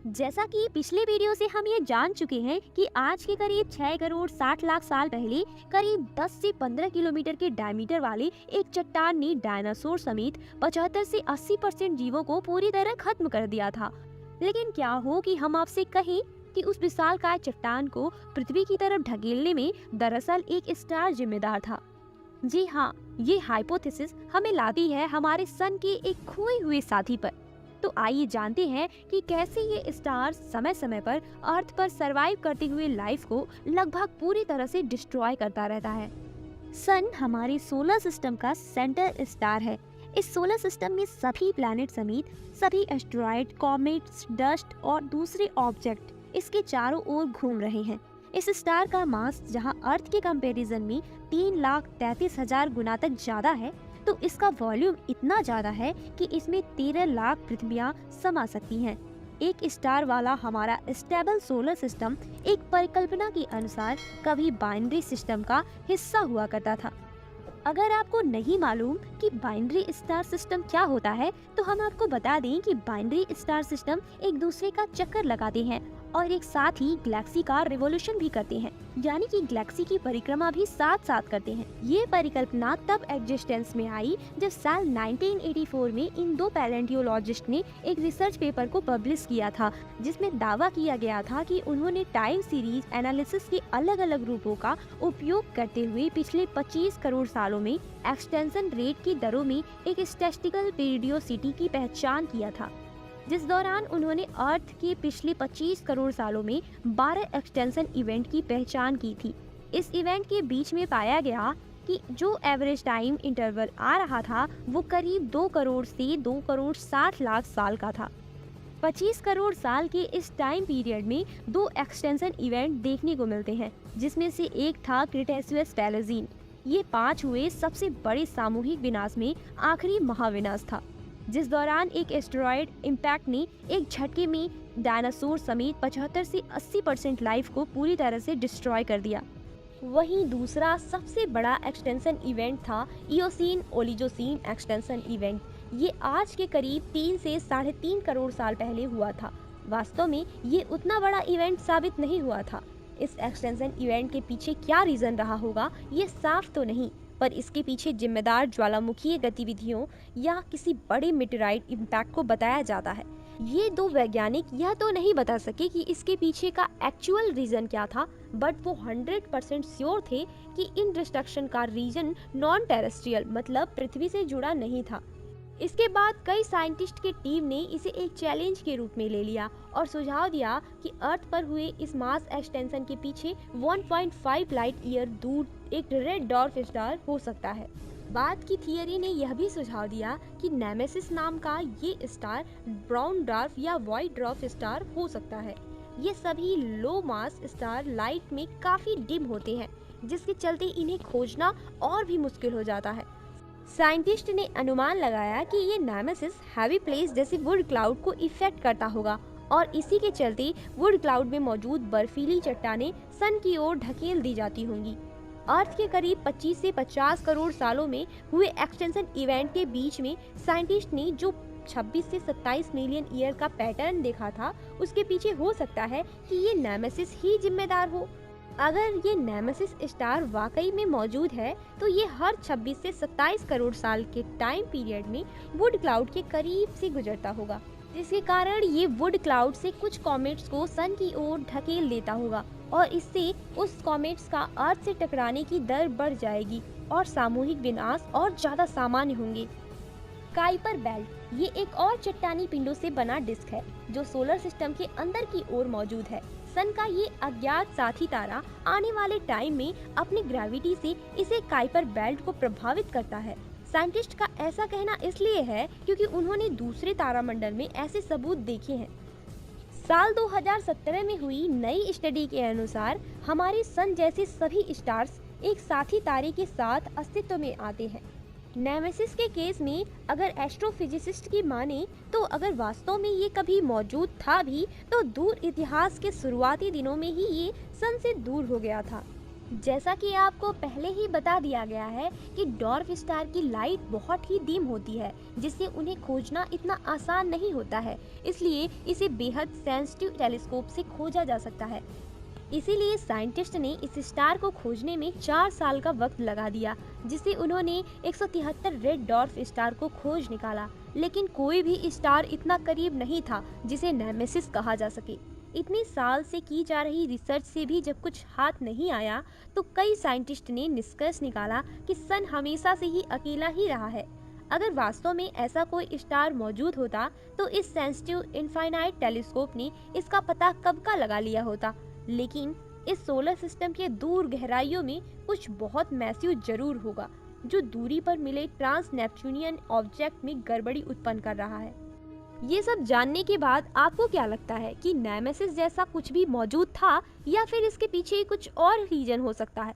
जैसा कि पिछले वीडियो से हम ये जान चुके हैं कि आज के करीब 6 करोड़ 60 लाख साल पहले करीब 10 से 15 किलोमीटर के डायमीटर वाले एक चट्टान ने डायनासोर समेत 75 से 80% जीवों को पूरी तरह खत्म कर दिया था। लेकिन क्या हो कि हम आपसे कहें कि उस विशालकाय चट्टान को पृथ्वी की तरफ ढकेलने में दरअसल एक स्टार जिम्मेदार था। जी हाँ, ये हाइपोथेसिस हमें लाती है हमारे सन के एक खोए हुए साथी पर। तो आइए जानते हैं कि कैसे ये स्टार समय समय पर अर्थ पर सरवाइव करते हुए लाइफ को लगभग पूरी तरह से डिस्ट्रॉय करता रहता है। सन हमारे सोलर सिस्टम का सेंटर स्टार है। इस सोलर सिस्टम में सभी प्लैनेट समेत सभी एस्टेरॉयड, कॉमेट्स, डस्ट और दूसरे ऑब्जेक्ट इसके चारों ओर घूम रहे हैं। इस स्टार का मास जहां अर्थ के कंपैरिजन में 3,33,000 गुना तक ज्यादा है, तो इसका वॉल्यूम इतना ज्यादा है कि इसमें 13 लाख पृथ्वियां समा सकती हैं। एक स्टार वाला हमारा स्टेबल सोलर सिस्टम एक परिकल्पना के अनुसार कभी बाइनरी सिस्टम का हिस्सा हुआ करता था। अगर आपको नहीं मालूम कि बाइनरी स्टार सिस्टम क्या होता है, तो हम आपको बता दें कि बाइनरी स्टार सिस्टम एक दूसरे का चक्कर लगाते हैं और एक साथ ही गैलेक्सी का रिवॉल्यूशन भी करते हैं, यानी कि गैलेक्सी की परिक्रमा भी साथ साथ करते हैं। ये परिकल्पना तब एग्जिस्टेंस में आई जब साल 1984 में इन दो पैलेंटियोलॉजिस्ट ने एक रिसर्च पेपर को पब्लिश किया था, जिसमें दावा किया गया था कि उन्होंने टाइम सीरीज एनालिसिस के अलग अलग रूपों का उपयोग करते हुए पिछले 25 करोड़ सालों में एक्सटेंशन रेट की दरों में एक स्टैटिस्टिकल पीरियोडिसिटी की पहचान किया था, जिस दौरान उन्होंने अर्थ के पिछले 25 करोड़ सालों में 12 एक्सटेंशन इवेंट की पहचान की थी। इस इवेंट के बीच में पाया गया कि जो एवरेज टाइम इंटरवल आ रहा था वो करीब 2 करोड़ से 2 करोड़ 60 लाख साल का था। 25 करोड़ साल के इस टाइम पीरियड में 2 एक्सटेंशन इवेंट देखने को मिलते हैं, जिसमें से एक था क्रिटेशियस पैलेजीन। ये 5 हुए सबसे बड़े सामूहिक विनाश में आखिरी महाविनाश था, जिस दौरान एक एस्टेरॉयड इम्पैक्ट ने एक झटके में डायनासोर समेत 75 से 80% लाइफ को पूरी तरह से डिस्ट्रॉय कर दिया। वहीं दूसरा सबसे बड़ा एक्सटेंशन इवेंट था इयोसीन ओलिगोसीन एक्सटेंशन इवेंट। ये आज के करीब 3 से 3.5 करोड़ साल पहले हुआ था। वास्तव में ये उतना बड़ा इवेंट साबित नहीं हुआ था। इस एक्सटेंशन इवेंट के पीछे क्या रीजन रहा होगा ये साफ तो नहीं, पर इसके पीछे जिम्मेदार ज्वालामुखीय गतिविधियों या किसी बड़े मेटेराइट इम्पैक्ट को बताया जाता है। ये दो वैज्ञानिक यह तो नहीं बता सके कि इसके पीछे का एक्चुअल रीजन क्या था, बट वो 100% श्योर थे कि इन डिस्ट्रक्शन का रीजन नॉन टेरेस्ट्रियल मतलब पृथ्वी से जुड़ा नहीं था। इसके बाद कई साइंटिस्ट की टीम ने इसे एक चैलेंज के रूप में ले लिया और सुझाव दिया कि अर्थ पर हुए इस मास एक्सटेंशन के पीछे 1.5 लाइट ईयर दूर एक रेड डॉर्फ स्टार हो सकता है। बाद की थियरी ने यह भी सुझाव दिया कि नेमेसिस नाम का ये स्टार ब्राउन डॉर्फ या व्हाइट डॉर्फ स्टार हो सकता है। ये सभी लो मास स्टार लाइट में काफी डिम होते हैं, जिसके चलते इन्हें खोजना और भी मुश्किल हो जाता है। साइंटिस्ट ने अनुमान लगाया कि ये नेमेसिस हैवी प्लेस जैसे वुड क्लाउड को इफेक्ट करता होगा और इसी के चलते वुड क्लाउड में मौजूद बर्फीली चट्टानें सन की ओर ढकेल दी जाती होंगी। अर्थ के करीब 25 से 50 करोड़ सालों में हुए एक्सटेंशन इवेंट के बीच में साइंटिस्ट ने जो 26 से 27 मिलियन ईयर का पैटर्न देखा था, उसके पीछे हो सकता है कि ये नेमेसिस ही जिम्मेदार हो। अगर ये नेमेसिस स्टार वाकई में मौजूद है, तो ये हर 26 से 27 करोड़ साल के टाइम पीरियड में वुड क्लाउड के करीब से गुजरता होगा, जिसके कारण ये वुड क्लाउड से कुछ कॉमेट्स को सन की ओर ढकेल देता होगा और इससे उस कॉमेट्स का अर्थ से टकराने की दर बढ़ जाएगी और सामूहिक विनाश और ज्यादा सामान्य होंगे। काइपर बेल्ट ये एक और चट्टानी पिंडों से बना डिस्क है जो सोलर सिस्टम के अंदर की ओर मौजूद है। सन का ये अज्ञात साथी तारा आने वाले टाइम में अपनी ग्रेविटी से इसे काइपर बेल्ट को प्रभावित करता है। साइंटिस्ट का ऐसा कहना इसलिए है क्योंकि उन्होंने दूसरे तारामंडल में ऐसे सबूत देखे हैं। साल 2017 में हुई नई स्टडी के अनुसार हमारे सन जैसे सभी स्टार्स एक साथी तारे के साथ अस्तित्व में आते हैं। नेमेसिस के केस में अगर एस्ट्रोफिजिसिस्ट की माने तो अगर वास्तव में ये कभी मौजूद था भी तो दूर इतिहास के शुरुआती दिनों में ही ये सन से दूर हो गया था। जैसा कि आपको पहले ही बता दिया गया है कि डॉर्फ स्टार की लाइट बहुत ही डीम होती है, जिससे उन्हें खोजना इतना आसान नहीं होता है। इसलिए इसे बेहद सेंसिटिव टेलीस्कोप से खोजा जा सकता है। इसीलिए साइंटिस्ट ने इस स्टार को खोजने में 4 साल का वक्त लगा दिया, जिससे उन्होंने 173 रेड डॉर्फ स्टार को खोज निकाला। लेकिन कोई भी स्टार इतना करीब नहीं था जिसे नेमेसिस कहा जा सके। इतने साल से की जा रही रिसर्च से भी जब कुछ हाथ नहीं आया, तो कई साइंटिस्ट ने निष्कर्ष निकाला कि सन हमेशा से ही अकेला ही रहा है। अगर वास्तव में ऐसा कोई स्टार मौजूद होता, तो इस सेंसिटिव इनफाइनाइट टेलीस्कोप ने इसका पता कब का लगा लिया होता। लेकिन इस सोलर सिस्टम के दूर गहराइयों में कुछ बहुत मैसिव जरूर होगा, जो दूरी पर मिले ट्रांस नेपच्यूनियन ऑब्जेक्ट में गड़बड़ी उत्पन्न कर रहा है। ये सब जानने के बाद आपको क्या लगता है कि नेमेसिस जैसा कुछ भी मौजूद था, या फिर इसके पीछे कुछ और रीजन हो सकता है?